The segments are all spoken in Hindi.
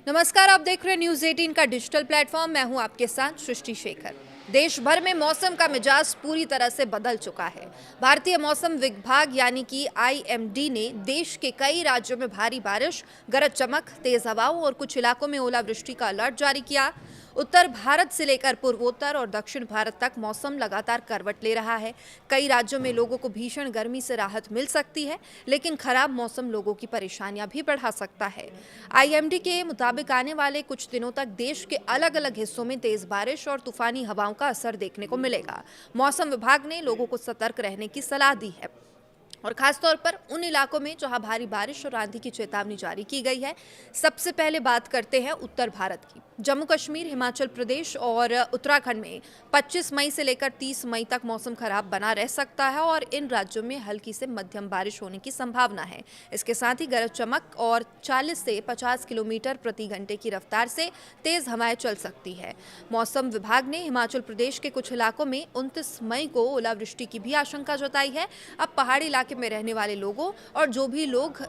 नमस्कार, आप देख रहे हैं न्यूज 18 का डिजिटल प्लेटफॉर्म। मैं हूं आपके साथ सृष्टि शेखर। देश भर में मौसम का मिजाज पूरी तरह से बदल चुका है। भारतीय मौसम विभाग यानी कि आईएमडी ने देश के कई राज्यों में भारी बारिश, गरज चमक, तेज हवाओं और कुछ इलाकों में ओलावृष्टि का अलर्ट जारी किया। उत्तर भारत से लेकर पूर्वोत्तर और दक्षिण भारत तक मौसम लगातार करवट ले रहा है। कई राज्यों में लोगों को भीषण गर्मी से राहत मिल सकती है, लेकिन खराब मौसम लोगों की परेशानियां भी बढ़ा सकता है। आईएमडी के मुताबिक आने वाले कुछ दिनों तक देश के अलग अलग हिस्सों में तेज बारिश और तूफानी हवाओं का असर देखने को मिलेगा। मौसम विभाग ने लोगों को सतर्क रहने की सलाह दी है और खासतौर पर उन इलाकों में जहां भारी बारिश और आंधी की चेतावनी जारी की गई है। सबसे पहले बात करते हैं उत्तर भारत की। जम्मू कश्मीर, हिमाचल प्रदेश और उत्तराखंड में 25 मई से लेकर 30 मई तक मौसम खराब बना रह सकता है और इन राज्यों में हल्की से मध्यम बारिश होने की संभावना है। इसके साथ ही गरज चमक और 40 से 50 किलोमीटर प्रति घंटे की रफ्तार से तेज हवाएं चल सकती है। मौसम विभाग ने हिमाचल प्रदेश के कुछ इलाकों में 29 मई को ओलावृष्टि की भी आशंका जताई है। अब पहाड़ी इलाके में रहने वाले लोगों और जो भी लोग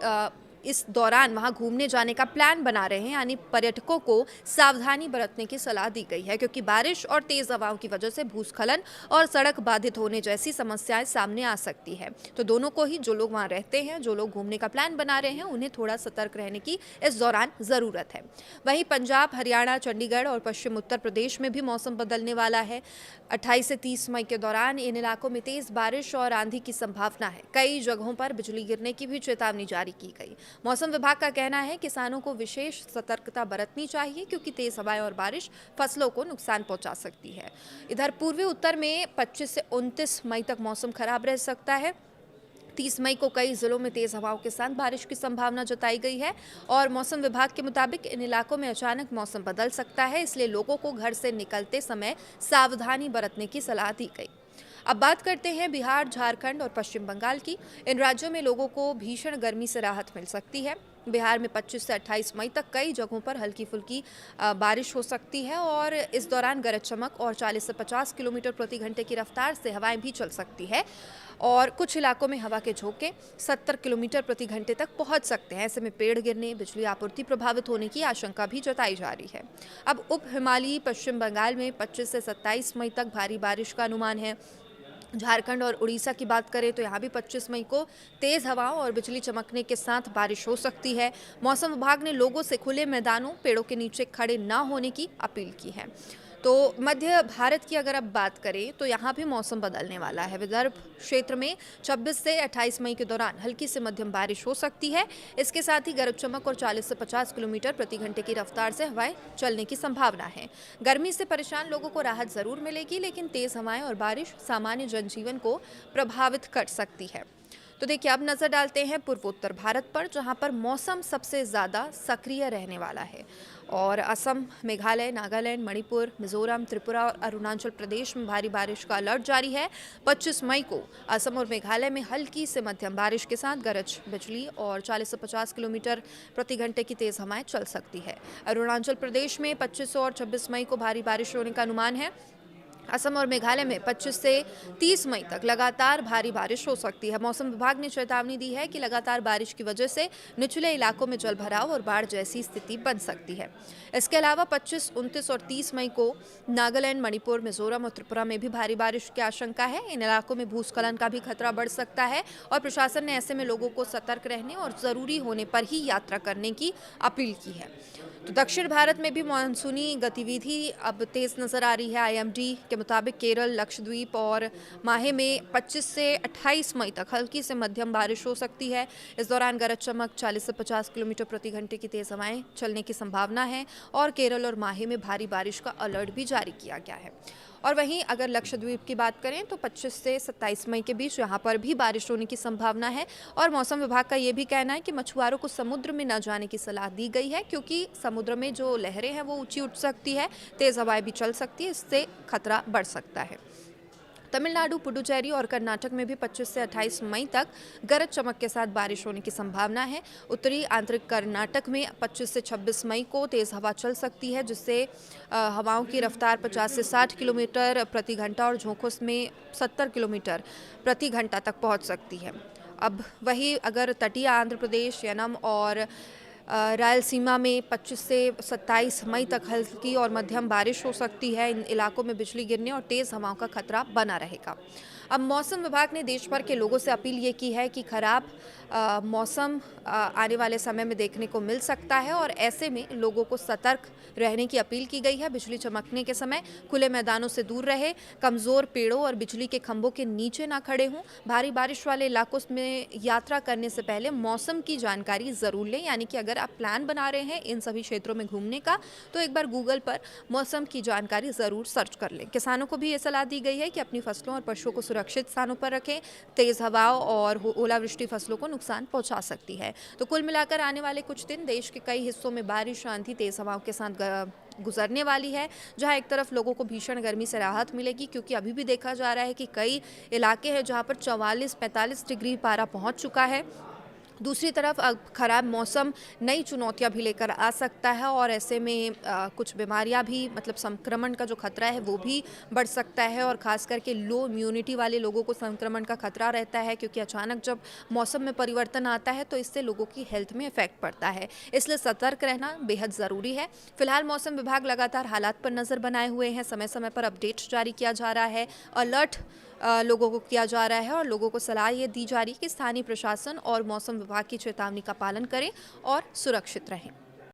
इस दौरान वहां घूमने जाने का प्लान बना रहे हैं, यानी पर्यटकों को सावधानी बरतने की सलाह दी गई है, क्योंकि बारिश और तेज हवाओं की वजह से भूस्खलन और सड़क बाधित होने जैसी समस्याएं सामने आ सकती है। तो दोनों को ही, जो लोग वहां रहते हैं, जो लोग घूमने का प्लान बना रहे हैं, उन्हें थोड़ा सतर्क रहने की इस दौरान जरूरत है। वहीं पंजाब, हरियाणा, चंडीगढ़ और पश्चिम उत्तर प्रदेश में भी मौसम बदलने वाला है। 28 से 30 मई के दौरान इन इलाकों में तेज बारिश और आंधी की संभावना है। कई जगहों पर बिजली गिरने की भी चेतावनी जारी की गई। मौसम विभाग का कहना है किसानों को विशेष सतर्कता बरतनी चाहिए, क्योंकि तेज हवाएं और बारिश फसलों को नुकसान पहुंचा सकती है। इधर पूर्वी उत्तर में 25 से 29 मई तक मौसम खराब रह सकता है। 30 मई को कई जिलों में तेज हवाओं के साथ बारिश की संभावना जताई गई है और मौसम विभाग के मुताबिक इन इलाकों में अचानक मौसम बदल सकता है, इसलिए लोगों को घर से निकलते समय सावधानी बरतने की सलाह दी गई। अब बात करते हैं बिहार, झारखंड और पश्चिम बंगाल की। इन राज्यों में लोगों को भीषण गर्मी से राहत मिल सकती है। बिहार में 25 से 28 मई तक कई जगहों पर हल्की फुल्की बारिश हो सकती है और इस दौरान गरज चमक और 40 से 50 किलोमीटर प्रति घंटे की रफ्तार से हवाएं भी चल सकती है और कुछ इलाकों में हवा के झोंके 70 किलोमीटर प्रति घंटे तक पहुंच सकते हैं। ऐसे में पेड़ गिरने, बिजली आपूर्ति प्रभावित होने की आशंका भी जताई जा रही है। अब उप हिमालयी पश्चिम बंगाल में 25 से 27 मई तक भारी बारिश का अनुमान है। झारखंड और उड़ीसा की बात करें तो यहाँ भी 25 मई को तेज हवाओं और बिजली चमकने के साथ बारिश हो सकती है। मौसम विभाग ने लोगों से खुले मैदानों, पेड़ों के नीचे खड़े न होने की अपील की है। तो मध्य भारत की अगर अब बात करें तो यहाँ भी मौसम बदलने वाला है। विदर्भ क्षेत्र में 26 से 28 मई के दौरान हल्की से मध्यम बारिश हो सकती है। इसके साथ ही गरज चमक और 40 से 50 किलोमीटर प्रति घंटे की रफ्तार से हवाएं चलने की संभावना है। गर्मी से परेशान लोगों को राहत जरूर मिलेगी, लेकिन तेज हवाएं और बारिश सामान्य जनजीवन को प्रभावित कर सकती है। तो देखिए, अब नजर डालते हैं पूर्वोत्तर भारत पर, जहां पर मौसम सबसे ज्यादा सक्रिय रहने वाला है और असम, मेघालय, नागालैंड, मणिपुर, मिजोरम, त्रिपुरा और अरुणाचल प्रदेश में भारी बारिश का अलर्ट जारी है। 25 मई को असम और मेघालय में हल्की से मध्यम बारिश के साथ गरज, बिजली और 40 से 50 किलोमीटर प्रति घंटे की तेज हवाएं चल सकती है। अरुणाचल प्रदेश में 25 और 26 मई को भारी बारिश होने का अनुमान है। असम और मेघालय में 25 से 30 मई तक लगातार भारी बारिश हो सकती है। मौसम विभाग ने चेतावनी दी है कि लगातार बारिश की वजह से निचले इलाकों में जलभराव और बाढ़ जैसी स्थिति बन सकती है। इसके अलावा 25, 29 और 30 मई को नागालैंड, मणिपुर, मिजोरम और त्रिपुरा में भी भारी बारिश की आशंका है। इन इलाकों में भूस्खलन का भी खतरा बढ़ सकता है और प्रशासन ने ऐसे में लोगों को सतर्क रहने और जरूरी होने पर ही यात्रा करने की अपील की है। तो दक्षिण भारत में भी मानसूनी गतिविधि अब तेज नजर आ रही है। आईएमडी के मुताबिक केरल, लक्षद्वीप और माहे में 25 से 28 मई तक हल्की से मध्यम बारिश हो सकती है। इस दौरान गरज चमक, 40 से 50 किलोमीटर प्रति घंटे की तेज हवाएं चलने की संभावना है और केरल और माहे में भारी बारिश का अलर्ट भी जारी किया गया है। और वहीं अगर लक्षद्वीप की बात करें तो 25 से 27 मई के बीच यहाँ पर भी बारिश होने की संभावना है और मौसम विभाग का ये भी कहना है कि मछुआरों को समुद्र में न जाने की सलाह दी गई है, क्योंकि समुद्र में जो लहरें हैं वो ऊंची उठ सकती है, तेज हवाएं भी चल सकती है, इससे खतरा बढ़ सकता है। तमिलनाडु, पुडुचेरी और कर्नाटक में भी 25 से 28 मई तक गरज चमक के साथ बारिश होने की संभावना है। उत्तरी आंतरिक कर्नाटक में 25 से 26 मई को तेज हवा चल सकती है, जिससे हवाओं की रफ्तार 50 से 60 किलोमीटर प्रति घंटा और झोंकों में 70 किलोमीटर प्रति घंटा तक पहुंच सकती है। अब वही अगर तटीय आंध्र प्रदेश, यनम और रायलसीमा में 25 से 27 मई तक हल्की और मध्यम बारिश हो सकती है। इन इलाकों में बिजली गिरने और तेज़ हवाओं का खतरा बना रहेगा। अब मौसम विभाग ने देश भर के लोगों से अपील ये की है कि खराब मौसम आने वाले समय में देखने को मिल सकता है और ऐसे में लोगों को सतर्क रहने की अपील की गई है। बिजली चमकने के समय खुले मैदानों से दूर रहे, कमज़ोर पेड़ों और बिजली के खंभों के नीचे ना खड़े हों। भारी बारिश वाले इलाकों में यात्रा करने से पहले मौसम की जानकारी ज़रूर लें, यानी कि अगर आप प्लान बना रहे हैं इन सभी क्षेत्रों में घूमने का तो एक बार गूगल पर मौसम की जानकारी ज़रूर सर्च कर लें। किसानों को भी ये सलाह दी गई है कि अपनी फसलों और पशुओं को सुरक्षित स्थानों पर रखें। तेज़ हवाओं और ओलावृष्टि फसलों को नुकसान पहुंचा सकती है। तो कुल मिलाकर आने वाले कुछ दिन देश के कई हिस्सों में बारिश, आंधी, तेज़ हवाओं के साथ गुजरने वाली है, जहां एक तरफ लोगों को भीषण गर्मी से राहत मिलेगी, क्योंकि अभी भी देखा जा रहा है कि कई इलाके हैं जहां पर 44-45 डिग्री पारा पहुंच चुका है। दूसरी तरफ अब खराब मौसम नई चुनौतियां भी लेकर आ सकता है और ऐसे में कुछ बीमारियां भी, मतलब संक्रमण का जो खतरा है वो भी बढ़ सकता है और ख़ास करके लो इम्यूनिटी वाले लोगों को संक्रमण का खतरा रहता है, क्योंकि अचानक जब मौसम में परिवर्तन आता है तो इससे लोगों की हेल्थ में इफेक्ट पड़ता है। इसलिए सतर्क रहना बेहद ज़रूरी है। फिलहाल मौसम विभाग लगातार हालात पर नज़र बनाए हुए हैं, समय समय पर अपडेट्स जारी किया जा रहा है, अलर्ट लोगों को किया जा रहा है और लोगों को सलाह ये दी जा रही है कि स्थानीय प्रशासन और मौसम विभाग की चेतावनी का पालन करें और सुरक्षित रहें।